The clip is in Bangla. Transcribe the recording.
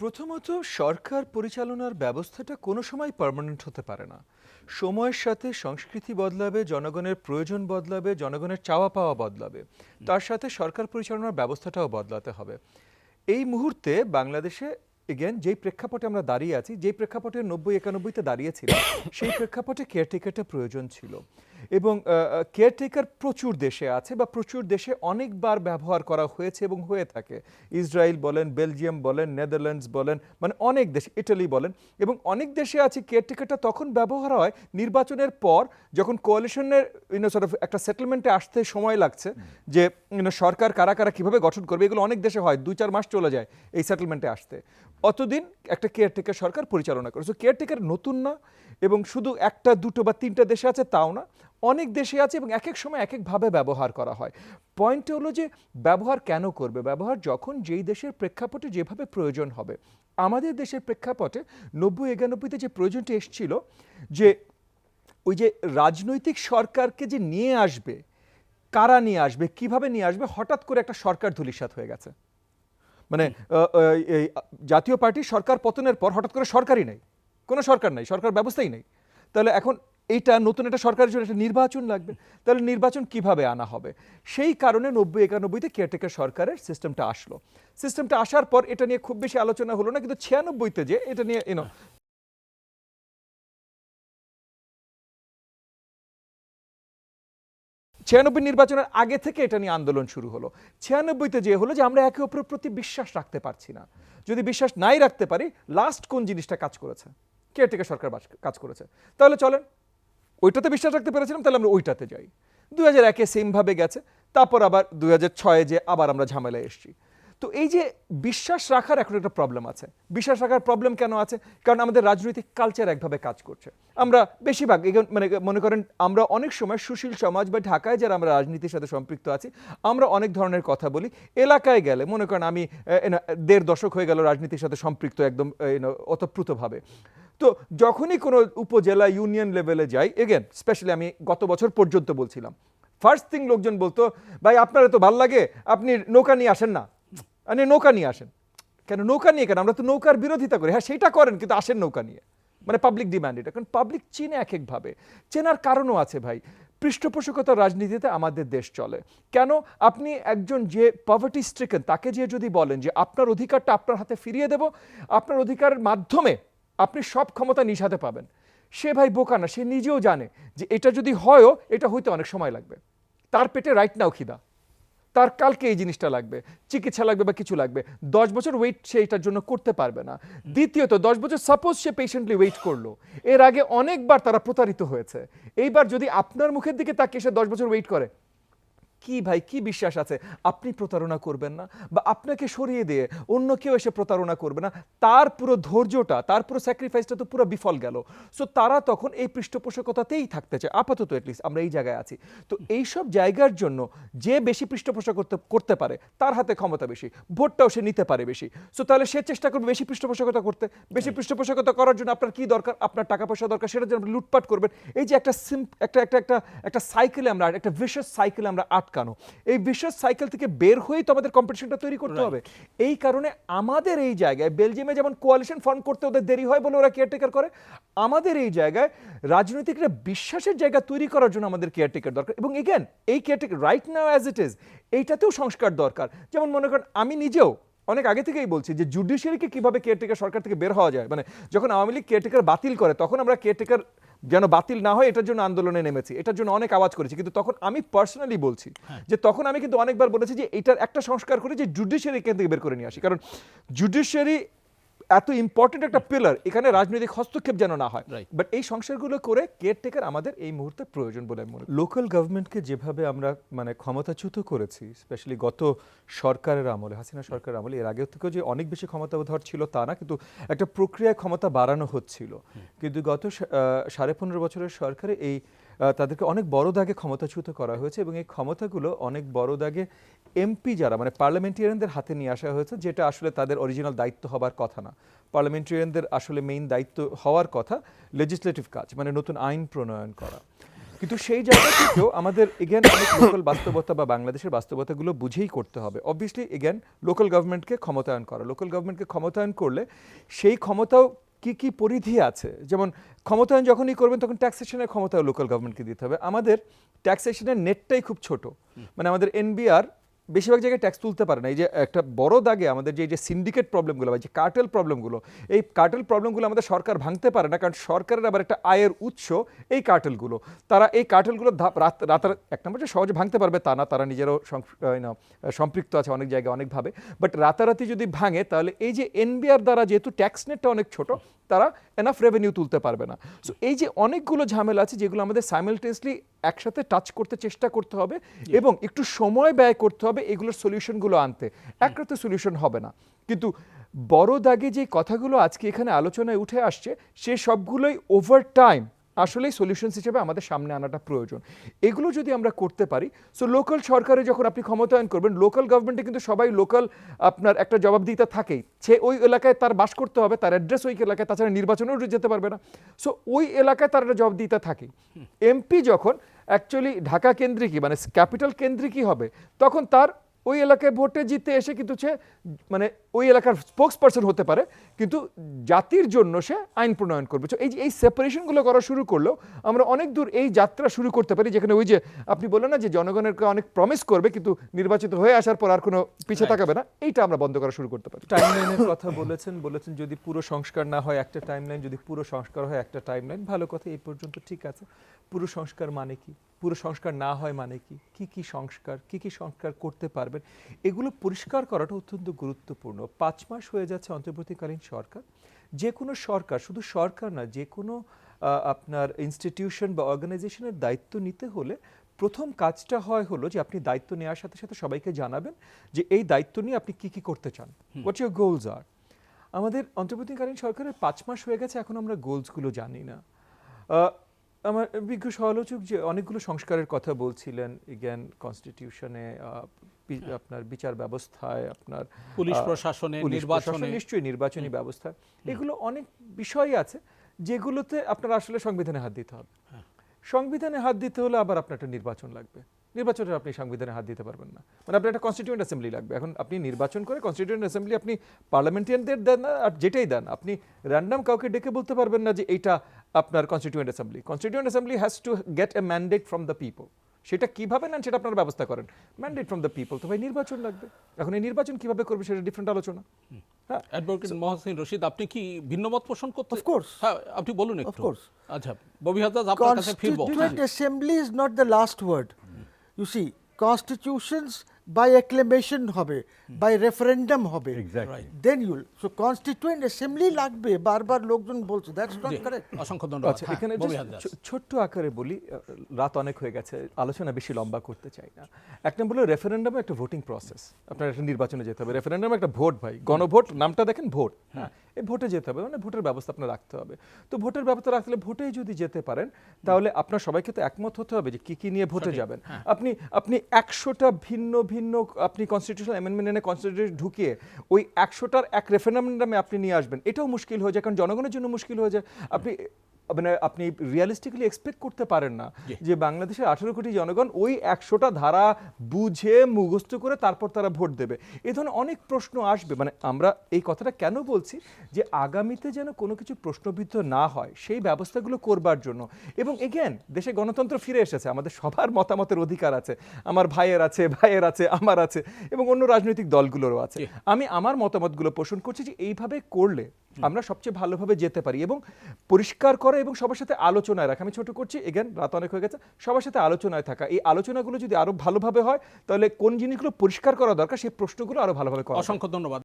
প্রথমত সরকার পরিচালনার ব্যবস্থাটা কোনো সময় পার্মানেন্ট হতে পারে না। সময়ের সাথে সংস্কৃতি বদলাবে, জনগণের প্রয়োজন বদলাবে, জনগণের চাওয়া পাওয়া বদলাবে। তার সাথে সরকার পরিচালনার ব্যবস্থাটাও বদলাতে হবে। এই মুহূর্তে বাংলাদেশে এগেন যেই প্রেক্ষাপটে আমরা দাঁড়িয়ে আছি, যেই প্রেক্ষাপটে ৯০-৯১-তে দাঁড়িয়েছিলাম, সেই প্রেক্ষাপটে কেয়ারটেকারটা প্রয়োজন ছিল। এবং কেয়ারটেকার প্রচুর দেশে আছে বা প্রচুর দেশে অনেকবার ব্যবহার করা হয়েছে এবং হয়ে থাকে। ইসরায়েল বলেন, বেলজিয়াম বলেন, নেদারল্যান্ডস বলেন, মানে অনেক দেশ, ইটালি বলেন, এবং অনেক দেশে আছে কেয়ারটেকারটা তখন ব্যবহার হয় নির্বাচনের পর, যখন কোয়ালিশনের একটা সেটেলমেন্টে আসতে সময় লাগছে, যে সরকার কারা কারা কীভাবে গঠন করবে, এগুলো অনেক দেশে হয়, ২-৪ মাস চলে যায় এই সেটেলমেন্টে আসতে। অতদিন একটা কেয়ারটেকার সরকার পরিচালনা করে। সো কেয়ারটেকার নতুন না, এবং শুধু একটা, দুটো বা তিনটা দেশে আছে তাও না, অনেক দেশে আছে এবং এক এক সময় এক একভাবে ব্যবহার করা হয়। পয়েন্ট হলো যে ব্যবহার কেন করবে, ব্যবহার যখন যেই দেশের প্রেক্ষাপটে যেভাবে প্রয়োজন হবে। আমাদের দেশের প্রেক্ষাপটে ৯০-৯১-তে যে প্রয়োজনটা এসছিল, যে ওই যে রাজনৈতিক সরকারকে যে নিয়ে আসবে, কারা নিয়ে আসবে, কিভাবে নিয়ে আসবে, হঠাৎ করে একটা সরকার ধূলিসাৎ হয়ে গেছে। মানে এই জাতীয় পার্টির সরকার পতনের পর হঠাৎ করে সরকারই নেই, কোনো সরকার নাই, সরকার ব্যবস্থাই নেই। তাহলে এখন এইটা নতুন একটা সরকারের জন্য একটা নির্বাচন লাগবে, তাহলে নির্বাচন কিভাবে আনা হবে? সেই কারণে ৯০-৯১-তে কেয়ারটেকার সরকারের সিস্টেমটা আসলো। সিস্টেমটা আসার পর এটা নিয়ে খুব বেশি আলোচনা হলো না, কিন্তু ৯৬-তে যে এটা নিয়ে ৯৬ নির্বাচনের আগে থেকে এটা নিয়ে আন্দোলন শুরু হলো। ৯৬-তে যে হলো যে আমরা একে অপরের প্রতি বিশ্বাস রাখতে পারছি না। যদি বিশ্বাস নাই রাখতে পারি, লাস্ট কোন জিনিসটা কাজ করেছে? কেয়ারটেকার সরকার কাজ করেছে। তাহলে চলেন, ওইটাতে বিশ্বাস রাখতে পেরেছিলাম, তাহলে আমরা ওইটাতে যাই। ২০০১-এ সেমভাবে গেছে, তারপর আবার ২০০৬-এ যে আবার আমরা ঝামেলায় এসেছি। তো এই যে বিশ্বাস রাখার এখন একটা প্রবলেম আছে। বিশ্বাস রাখার প্রবলেম কেন আছে? কারণ আমাদের রাজনৈতিক কালচার একভাবে কাজ করছে। আমরা বেশিরভাগ মানে মনে করেন আমরা অনেক সময় সুশীল সমাজ বা ঢাকায় যারা আমরা রাজনীতির সাথে সম্পৃক্ত আছি, আমরা অনেক ধরনের কথা বলি। এলাকায় গেলে মনে করেন আমি ১.৫ দশক হয়ে গেল রাজনীতির সাথে সম্পৃক্ত একদম ওতপ্রোতভাবে। তো যখনই কোনো উপজেলা ইউনিয়ন লেভেলে যাই, এগেন স্পেশালি আমি গত বছর পর্যন্ত বলছিলাম, ফার্স্ট থিং লোকজন বলতো, ভাই আপনার তো ভাল লাগে, আপনি নৌকা নিয়ে আসেন না, আপনি নৌকা নিয়ে আসেন। কেন নৌকা নিয়ে? কেন আমরা তো নৌকার বিরোধিতা করি। হ্যাঁ সেটা করেন, কিন্তু আসেন নৌকা নিয়ে। মানে পাবলিক ডিমান্ড এটা, কারণ পাবলিক চিনে এক একভাবে। চেনার কারণও আছে ভাই। পৃষ্ঠপোষকতার রাজনীতিতে আমাদের দেশ চলে। কেন? আপনি একজন যে পভার্টি স্ট্রিকেন, তাকে যে যদি বলেন যে আপনার অধিকারটা আপনার হাতে ফিরিয়ে দেব, আপনার অধিকারের মাধ্যমে আপনি সব ক্ষমতা নিজ হাতে পাবেন, সে ভাই বোকা না, সে নিজেও জানে যে এটা যদি হয়ও, এটা হইতে অনেক সময় লাগবে। তার পেটে রাইট নাও খিদা, তার কালকে এই জিনিসটা লাগবে, চিকিৎসা লাগবে বা কিছু লাগবে। ১০ বছর ওয়েট সে এটার জন্য করতে পারবে না। দ্বিতীয়ত ১০ বছর সাপোজ সে পেশেন্টলি ওয়েট করলো, এর আগে অনেকবার তারা প্রতারিত হয়েছে। এইবার যদি আপনার মুখের দিকে তাকিয়ে সে ১০ বছর ওয়েট করে, কি ভাই, কি বিশ্বাস আছে আপনি প্রতারণা করবেন না, বা আপনাকে সরিয়ে দিয়ে অন্য কেউ এসে প্রতারণা করবে না? তার পুরো ধৈর্যটা, তার পুরো স্যাক্রিফাইসটা তো পুরো বিফল গেল। সো তারা তখন এই পৃষ্ঠপোষকতাতেই থাকতে চায়। আপাতত এটলিস্ট আমরা এই জায়গায় আছি। তো এইসব জায়গার জন্য যে বেশি পৃষ্ঠপোষকতা করতে পারে, তার হাতে ক্ষমতা বেশি, ভোটটাও সে নিতে পারে বেশি। সো তাহলে সে চেষ্টা করবে বেশি পৃষ্ঠপোষকতা করতে। বেশি পৃষ্ঠপোষকতা করার জন্য আপনার কি দরকার? আপনার টাকা পয়সা দরকার, সেটা জন্য আপনি লুটপাট করবেন। এই যে একটা সাইকেলে আমরা, একটা ভিশাস সাইকেলে আমরা আটকানো। এই ভিশাস সাইকেল থেকে বের হয়েই তো আমাদের কম্পিটিশনটা তৈরি করতে হবে। এই কারণে আমাদের এই জায়গায়, বেলজিয়ামে যেমন কোয়ালিশন ফর্ম করতে ওদের দেরি হয় বলে ওরা কেয়ারটেকার করে, আমাদের এই জায়গায় রাজনৈতিকরা বিশ্বাসের জায়গা তৈরি করার জন্য আমাদের কেয়ারটেকার দরকার। এবং এগেন এই caretaker right now as it is, এইটাতেও সংস্কার দরকার। যেমন মনে করেন আমি নিজেও অনেক আগে থেকেই বলছি যে জুডিশিয়ারিকে কিভাবে কেয়ারটেকার সরকার থেকে বের হওয়া যায়। মানে যখন আওয়ামী লীগ কেয়ারটেকার বাতিল করে, তখন আমরা কেয়ারটেকার যেন বাতিল না হয় এটার জন্য আন্দোলনে নেমেছি, এটার জন্য অনেক আওয়াজ করেছি। কিন্তু তখন আমি পার্সোনালি বলছি যে তখন আমি কিন্তু অনেকবার বলেছি যে এটার একটা সংস্কার করে যে জুডিশিয়ারি এখান থেকে বের করে নিয়ে আসি, কারণ জুডিশিয়ারি এত ইম্পর্টেন্ট একটা পিলার, এখানে রাজনৈতিক হস্তক্ষেপ যেন না হয়। বাট এই সংস্কারগুলো করে কেয়ারটেকার আমাদের এই মুহূর্তে প্রয়োজন বলে আমি মনে করি। লোকাল গভর্নমেন্টকে যেভাবে আমরা মানে ক্ষমতাচ্যুত করেছি, স্পেশালি গত সরকারের আমলে, হাসিনা সরকারের আমলে, এর আগে থেকেও যে অনেক বেশি ক্ষমতাধর ছিল তা না, কিন্তু একটা প্রক্রিয়ায় ক্ষমতা বাড়ানো হচ্ছিল। কিন্তু গত ১৫.৫ বছরের সরকারে এই তাদেরকে অনেক বড় দাগে ক্ষমতাচ্যুত করা হয়েছে, এবং এই ক্ষমতাগুলো অনেক বড় দাগে এমপি যারা মানে পার্লামেন্টেরিয়ানদের হাতে নিয়ে আসা হয়েছে, যেটা আসলে তাদের অরিজিনাল দায়িত্ব হবার কথা না। পার্লামেন্টেরিয়ানদের আসলে মেইন দায়িত্ব হওয়ার কথা লেজিসলেটিভ কাজ, মানে নতুন আইন প্রণয়ন করা। কিন্তু সেই জায়গা থেকেও আমাদের এগেন অনেক লোকাল বাস্তবতা বা বাংলাদেশের বাস্তবতাগুলো বুঝেই করতে হবে। অবভিয়াসলি এগেন লোকাল গভর্নমেন্টকে ক্ষমতায়ন করা, লোকাল গভর্নমেন্টকে ক্ষমতায়ন করলে সেই ক্ষমতাও কি কি পরিধি আছে, যেমন ক্ষমতায়ন যখনই করবেন তখন ট্যাক্সেশনের ক্ষমতাও লোকাল গভর্নমেন্টকে দিতে হবে। আমাদের ট্যাক্সেশনের নেটটাই খুব ছোট, মানে আমাদের এনবিআর বেশিরভাগ জায়গায় ট্যাক্স তুলতে পারে না। এই যে একটা বড় দাগে আমাদের যে সিন্ডিকেট প্রবলেমগুলো বা যে কার্টেল প্রবলেমগুলো, এই কার্টেল প্রবলেমগুলো আমাদের সরকার ভাঙতে পারে না, কারণ সরকারের আবার একটা আয়ের উৎস এই কার্টেলগুলো। তারা এই কার্টেলগুলো এক নম্বর যে সহজে ভাঙতে পারবে তা না, তারা নিজেরও সম্পৃক্ত আছে অনেক জায়গায় অনেকভাবে, বাট রাতারাতি যদি ভাঙে তাহলে এই যে এনবিআর দ্বারা যেহেতু ট্যাক্স নেটটা অনেক ছোট, তারা এনাফ রেভিনিউ তুলতে পারবে না। সো এই যে অনেকগুলো ঝামেলা আছে যেগুলো আমাদের সাইমালটেনিয়াসলি একসাথে টাচ করতে চেষ্টা করতে হবে এবং একটু সময় ব্যয় করতে হবে এগুলোর সলিউশনগুলো আনতে। এক রাতে সলিউশন হবে না, কিন্তু বড় দাগে যে কথাগুলো আজকে এখানে আলোচনায় উঠে আসছে সে সবগুলোই ওভার টাইম আসলেই সলিউশনস হিসেবে আমাদের সামনে আনাটা প্রয়োজন। এগুলো যদি আমরা করতে পারি, সো লোকাল সরকারে যখন আপনি ক্ষমতায়ন করবেন, লোকাল গভর্নমেন্টে কিন্তু সবাই লোকাল আপনার একটা জবাবদিহিতা থাকেই, সে ওই এলাকায় তার বাস করতে হবে, তার অ্যাড্রেস ওই এলাকায়, তাছাড়া নির্বাচনেও যেতে পারবে না, সো ওই এলাকায় তার একটা জবাবদিহিতা থাকেই। এমপি যখন অ্যাকচুয়ালি ঢাকা কেন্দ্রিকই মানে ক্যাপিটাল কেন্দ্রিকই হবে, তখন তার ওই এলাকায় ভোটে জিতে এসে কিন্তু সে মানে ওই এলাকার স্পোক্স পারসন হতে পারে, কিন্তু জাতির জন্য সে আইন প্রণয়ন করবে। এই যে এই সেপারেশনগুলো করা শুরু করলেও আমরা অনেক দূর এই যাত্রা শুরু করতে পারি, যেখানে ওই যে আপনি বললেন না যে জনগণেরকে অনেক প্রমিস করবে কিন্তু নির্বাচিত হয়ে আসার পর আর কোনো পিছে তাকাবে না, এইটা আমরা বন্ধ করা শুরু করতে পারি। টাইমলাইনের কথা বলেছেন যদি পুরো সংস্কার না হয় একটা টাইমলাইন, যদি পুরো সংস্কার হয় একটা টাইমলাইন, ভালো কথা, এই পর্যন্ত ঠিক আছে। পুরো সংস্কার মানে কি, পুরো সংস্কার না হয় মানে কি, কি সংস্কার করতে পারবেন, এগুলো পরিষ্কার করাটা অত্যন্ত গুরুত্বপূর্ণ। 5 মাস হয়ে যাচ্ছে অন্তর্বর্তীকালীন সরকার। যে কোনো সরকার, শুধু সরকার না, যে কোনো আপনার ইনস্টিটিউশন বা অর্গানাইজেশনের দায়িত্ব নিতে হলে প্রথম কাজটা হলো যে আপনি দায়িত্ব নেওয়ার সাথে সাথে সবাইকে জানাবেন যে এই দায়িত্ব নিয়ে আপনি কি করতে চান, হোয়াট ইউর গোলস আর। আমাদের অন্তর্বর্তীকালীন সরকারের 5 মাস হয়ে গেছে, এখন আমরা গোলসগুলো জানি না। আমার বিজ্ঞ সমালোচক যে অনেকগুলো সংস্কারের কথা বলছিলেন, এগেন কনস্টিটিউশনে, আপনার বিচার ব্যবস্থায়, আপনার পুলিশ প্রশাসনে, নিশ্চয়ই নির্বাচনী ব্যবস্থা, এগুলো অনেক বিষয় আছে যেগুলোতে আপনার আসলে সংবিধানে হাত দিতে হবে। সংবিধানে হাত দিতে হলে আবার আপনার একটা নির্বাচন লাগবে, নির্বাচনে আপনি সংবিধানে হাত দিতে পারবেন না, মানে আপনার একটা কনস্টিটিউয়েন্ট অ্যাসেম্বলি লাগবে। এখন আপনি নির্বাচন করে কনস্টিটিউয়েন্ট অ্যাসেম্বলি আপনি পার্লামেন্টারিয়ানদের দেন না, আর যেটাই দেন আপনি র্যান্ডাম কাউকে ডেকে বলতে পারবেন না যে এইটা আপনার constituent assembly. Constituent assembly has to get A mandate from the people. সেটা কিভাবে নেন সেটা আপনারা ব্যবস্থা করেন, ম্যান্ডেট ফ্রম দ্য পিপল। তো ভাই নির্বাচন লাগবে, এখন এই নির্বাচন কিভাবে করবে সেটা ডিফারেন্ট আলোচনা। হ্যাঁ, অ্যাডভোকেট মহসিন রশিদ, আপনি কি ভিন্নমত পোষণ করতে? Of course. হ্যাঁ, আপনি বলুন একটু। Of course. আচ্ছা, ববি হাদাদ, আপনার কাছে ফিরবো। Constituent assembly is not the last word. You see, constitutions by acclamation হবে, by referendum হবে, Exactly. then you'll, so constituent assembly লাগবে, বারবার লোকজন বলছে, that's not correct. অসংখ্য ধন্যবাদ। আচ্ছা, এখানে ববি just হাদাদ। ছোট্ট আকারে বলি, রাত অনেক হয়ে গেছে, আলোচনা বেশি লম্বা করতে চাই না। এক নম্বর হলো রেফারেন্ডাম একটা ভোটিং প্রসেস, আপনার একটা নির্বাচনে যেতে হবে। রেফারেন্ডাম একটা ভোট, ভাই, গণভোট, নামটা দেখেন ভোট, হ্যাঁ, এই ভোটে যেতে হবে, মানে ভোটের ব্যবস্থা আপনার রাখতে হবে। তো ভোটের ব্যবস্থা রাখলে ভোটেই যদি যেতে পারেন তাহলে আপনার সবাইকে তো একমত হতে হবে যে কি নিয়ে ভোটে যাবেন। আপনি 100টা ভিন্ন ভিন্ন আপনি কনস্টিটিউশনাল অ্যামেন্ডমেন্ট এনে কনস্টিটিউশন ঢুকিয়ে ওই 100টার এক রেফারেন্ডামে আপনি নিয়ে আসবেন, এটাও মুশকিল হয়ে যায়, কারণ জনগণের জন্য মুশকিল হয়ে যায়। আপনি রিয়ালিস্টিক্যালি এক্সপেক্ট করতে পারেন না যে বাংলাদেশের 18 কোটি জনগণ ওই 100টা ধারা বুঝে মুখস্থ করে তারপর তারা ভোট দেবে। এই ধরনের অনেক প্রশ্ন আসবে। মানে আমরা এই কথাটা কেন বলছি যে আগামীতে যেন কোনো কিছু প্রশ্নবিদ্ধ না হয় সেই ব্যবস্থাগুলো করবার জন্য। এবং এগেন দেশে গণতন্ত্র ফিরে এসেছে, আমাদের সবার মতামতের অধিকার আছে, আমার ভাইয়ের আছে, আমার আছে, এবং অন্য রাজনৈতিক দলগুলোরও আছে। আমি আমার মতামতগুলো পোষণ করছি যে এইভাবে করলে আমরা সবচেয়ে ভালোভাবে যেতে পারি এবং পরিষ্কার করা এবং সবার সাথে আলোচনায় রাখা। আমি ছোট করছি, এগেন রাত অনেক হয়ে গেছে, সবার সাথে আলোচনায় থাকা। এই আলোচনাগুলো যদি আরো ভালোভাবে হয় তাহলে কোন জিনিসগুলো পরিষ্কার করা দরকার সেই প্রশ্নগুলো আরো ভালোভাবে করা। অসংখ্য ধন্যবাদ।